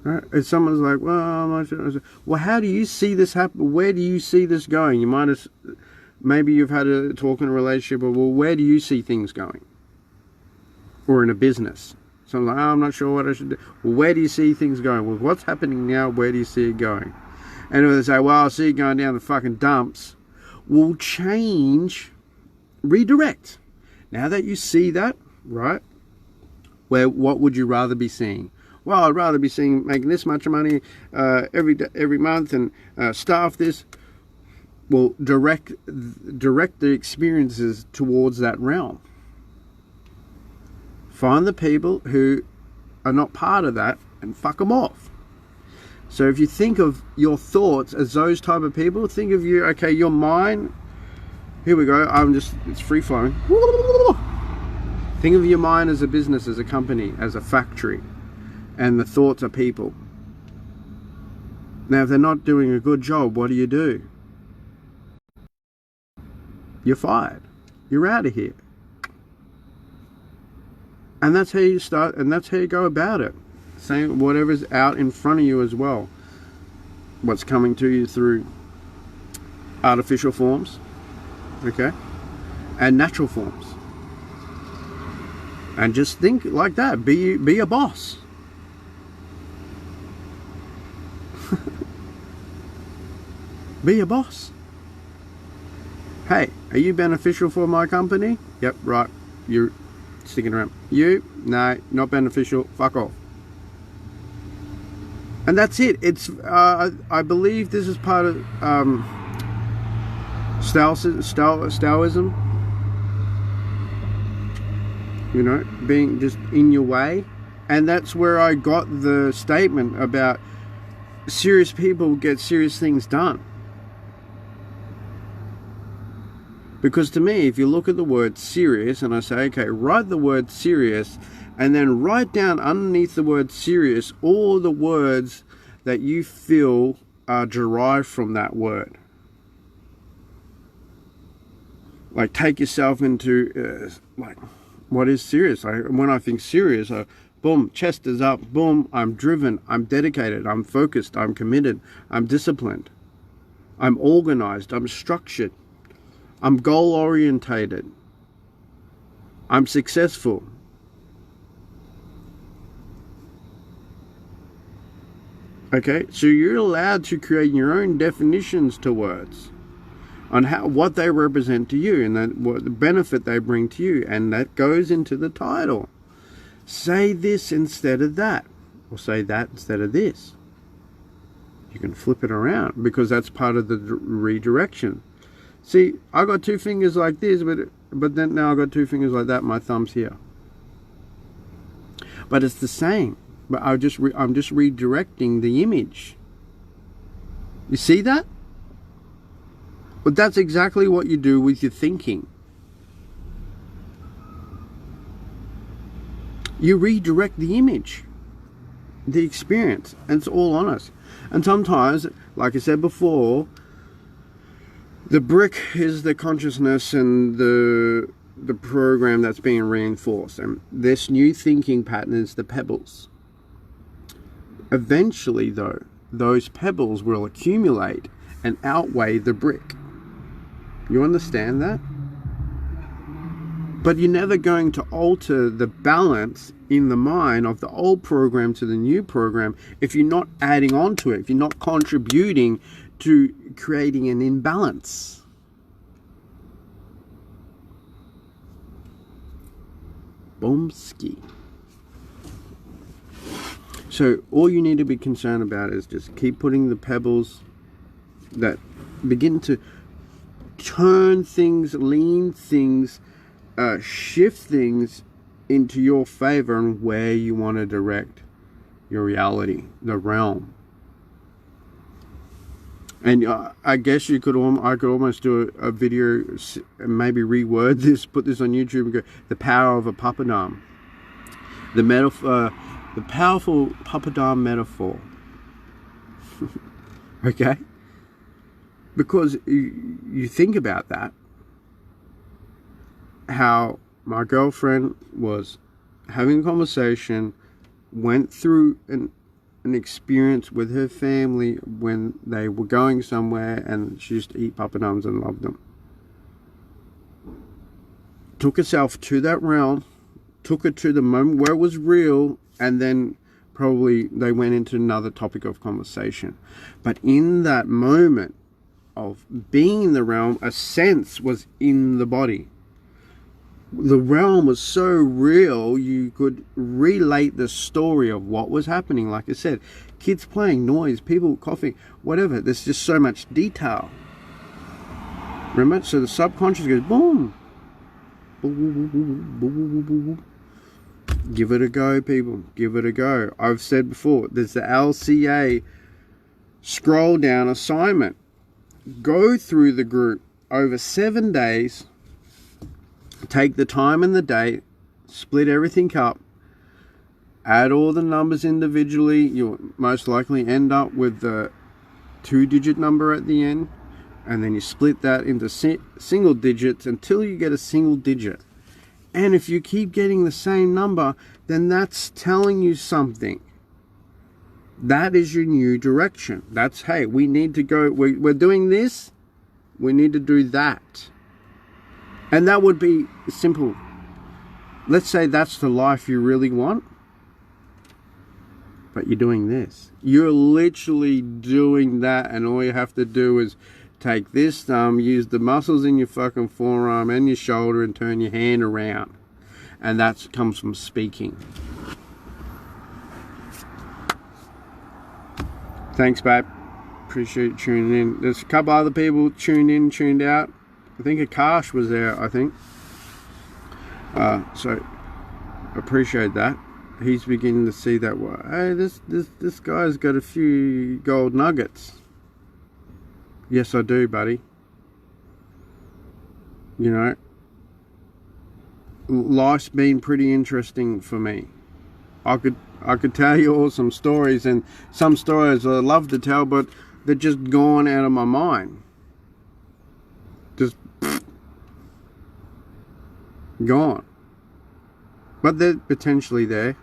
Right? If someone's like, well, I'm not sure. Well, how do you see this happen? Where do you see this going? You might have, maybe you've had a talk in a relationship, or well, where do you see things going? Or in a business. So I'm like, oh, I'm not sure what I should do. Well, where do you see things going? Well, what's happening now? Where do you see it going? And if they say, well, I see it going down the fucking dumps, we'll change, redirect. Now that you see that, right? What would you rather be seeing? Well, I'd rather be seeing making this much money every month and staff this. Well, direct the experiences towards that realm. Find the people who are not part of that and fuck them off. So if you think of your thoughts as those type of people, think of you, okay, your mind, here we go, it's free flowing. Think of your mind as a business, as a company, as a factory, and the thoughts are people. Now, if they're not doing a good job, what do? You're fired. You're out of here. And that's how you start, and that's how you go about it. Same, whatever's out in front of you as well. What's coming to you through artificial forms, okay, and natural forms. And just think like that. Be a boss. Be a boss. Hey, are you beneficial for my company? Yep, right. You're sticking around. You? No, not beneficial. Fuck off. And that's it. It's I believe this is part of Taoism. You know, being just in your way. And that's where I got the statement about serious people get serious things done. Because to me, if you look at the word serious and I say, okay, write the word serious and then write down underneath the word serious all the words that you feel are derived from that word. Like, take yourself into, like, what is serious? When I think serious, boom, chest is up, boom, I'm driven, I'm dedicated, I'm focused, I'm committed, I'm disciplined, I'm organized, I'm structured, I'm goal orientated, I'm successful. Okay, so you're allowed to create your own definitions to words on what they represent to you and what the benefit they bring to you, and that goes into the title. Say this instead of that, or say that instead of this. You can flip it around because that's part of the redirection. See, I got two fingers like this, but then now I got two fingers like that. My thumb's here, but it's the same. But I'm just redirecting the image. You see that? But that's exactly what you do with your thinking. You redirect the image, the experience, and it's all on us. And sometimes, like I said before, the brick is the consciousness and the program that's being reinforced. And this new thinking pattern is the pebbles. Eventually, though, those pebbles will accumulate and outweigh the brick. You understand that? But you're never going to alter the balance in the mind of the old program to the new program if you're not adding on to it, if you're not contributing to creating an imbalance. Boomski. So all you need to be concerned about is just keep putting the pebbles that begin to turn things, lean things, shift things into your favor and where you want to direct your reality, the realm. And I guess I could almost do a video, maybe reword this, put this on YouTube and go, the power of a papadam. The powerful papadam metaphor. Okay? Because you think about that, how my girlfriend was having a conversation, went through an experience with her family when they were going somewhere, and she used to eat papadums and loved them. Took herself to that realm, took her to the moment where it was real, and then probably they went into another topic of conversation. But in that moment of being in the realm, a sense was in the body. The realm was so real, you could relate the story of what was happening. Like I said, kids playing, noise, people coughing, whatever. There's just so much detail. Remember? So the subconscious goes boom. Give it a go, people. Give it a go. I've said before, there's the LCA scroll down assignment. Go through the group over 7 days. Take the time and the date, split everything up, add all the numbers individually. You'll most likely end up with the 2-digit number at the end, and then you split that into single digits until you get a single digit. And if you keep getting the same number, then that's telling you something. That is your new direction. That's, hey, we need to go, we're doing this, we need to do that. And that would be simple. Let's say that's the life you really want, but you're doing this. You're literally doing that, and all you have to do is take this thumb, use the muscles in your fucking forearm and your shoulder, and turn your hand around. And that comes from speaking. Thanks, babe. Appreciate you tuning in. There's a couple other people tuned in, tuned out. I think Akash was there, I think. So, appreciate that. He's beginning to see that, hey, this guy's got a few gold nuggets. Yes, I do, buddy. You know, life's been pretty interesting for me. I could tell you all some stories, and some stories I love to tell, but they're just gone out of my mind. Just gone. But they're potentially there.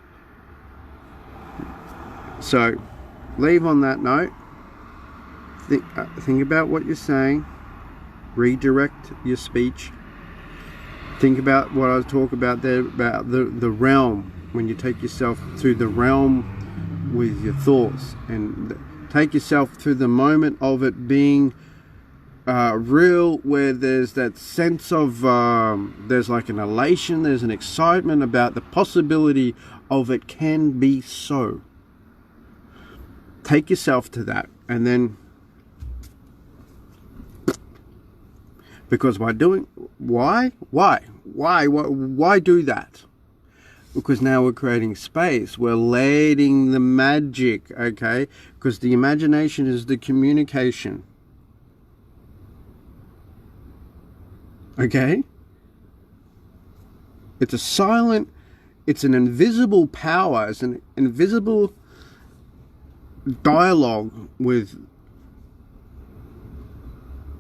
So, leave on that note. Think about what you're saying. Redirect your speech. Think about what I was talking about there, about the realm. When you take yourself through the realm with your thoughts, and take yourself through the moment of it being real, where there's that sense of there's like an elation, there's an excitement about the possibility of it can be so. Take yourself to that, and then, because by doing, why do that? Because now we're creating space, we're letting the magic, okay? Because the imagination is the communication. Okay? It's a silent, it's an invisible power, it's an invisible dialogue with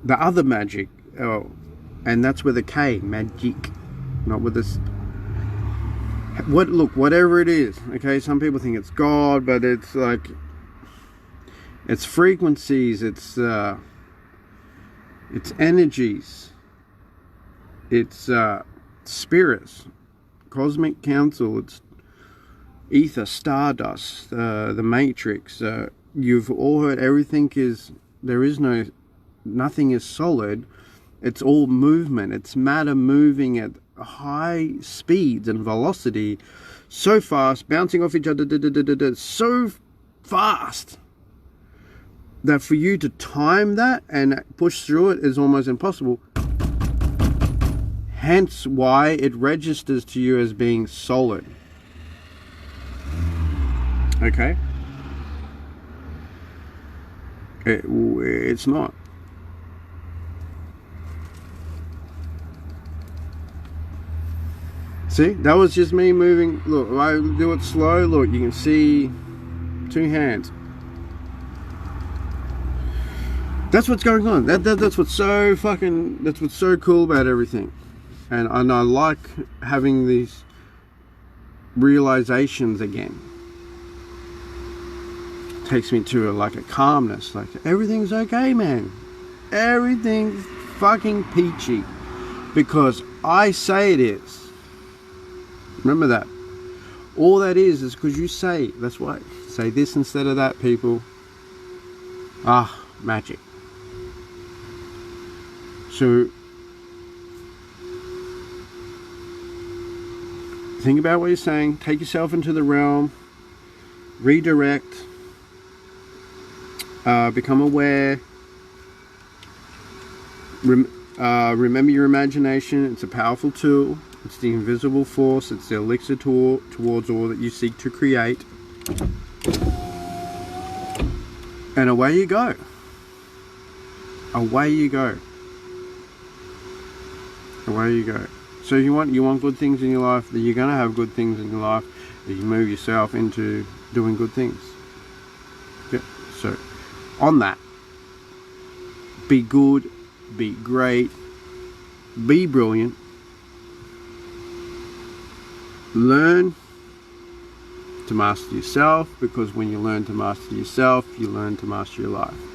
the other magic. Oh, and that's with a K, magic, not with this. Look, whatever it is, okay? Some people think it's God, but it's like, it's frequencies, it's energies, it's spirits, cosmic council, it's ether, stardust, the matrix. You've all heard everything is, nothing is solid. It's all movement. It's matter moving at high speeds and velocity, so fast, bouncing off each other, so fast that for you to time that and push through it is almost impossible. Hence why it registers to you as being solid. Okay? It's not. See, that was just me moving. Look, if I do it slow, look, you can see 2 hands. That's what's going on. That's what's so fucking, that's what's so cool about everything. And I like having these realizations again. Takes me to like a calmness, like everything's okay, man. Everything's fucking peachy. Because I say it is. Remember that. All that is because you say. That's why. Say this instead of that, people. Ah, magic. So, think about what you're saying. Take yourself into the realm. Redirect. Become aware. Remember your imagination. It's a powerful tool. It's the invisible force. It's the elixir towards all that you seek to create. And away you go. Away you go. Away you go. So you want good things in your life, that you're going to have good things in your life, that you move yourself into doing good things. Okay? So, on that, be good, be great, be brilliant. to master yourself, because when you learn to master yourself, you learn to master your life.